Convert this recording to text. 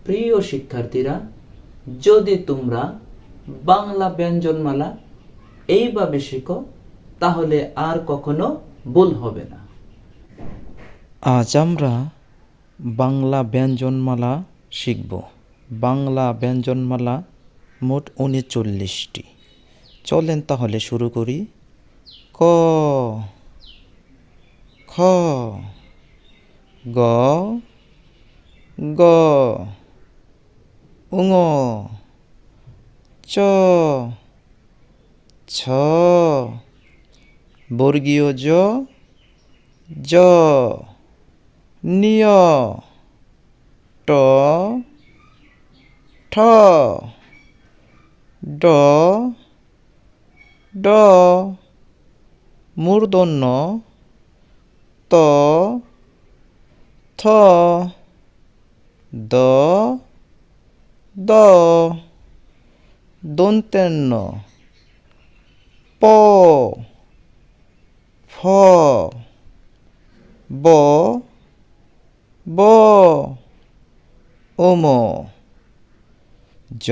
প্রিয় শিক্ষার্থীরা, যদি তোমরা বাংলা ব্যঞ্জনমালা এইভাবে শিখো তাহলে আর কখনো ভুল হবে না। আজ আমরা বাংলা ব্যঞ্জনমালা শিখব। বাংলা ব্যঞ্জনমালা মোট ৩৯টি। চলেন তাহলে শুরু করি। ক, খ, গ, গ, ঙ, চ, ছ, বর্গীয় জ, জ, নিয়, ট, ঠ, ড, ড, মূর্ধন্য, ত, থ, দ, দ, দন্ত্য, প, ফ, ব, ব, ম, জ।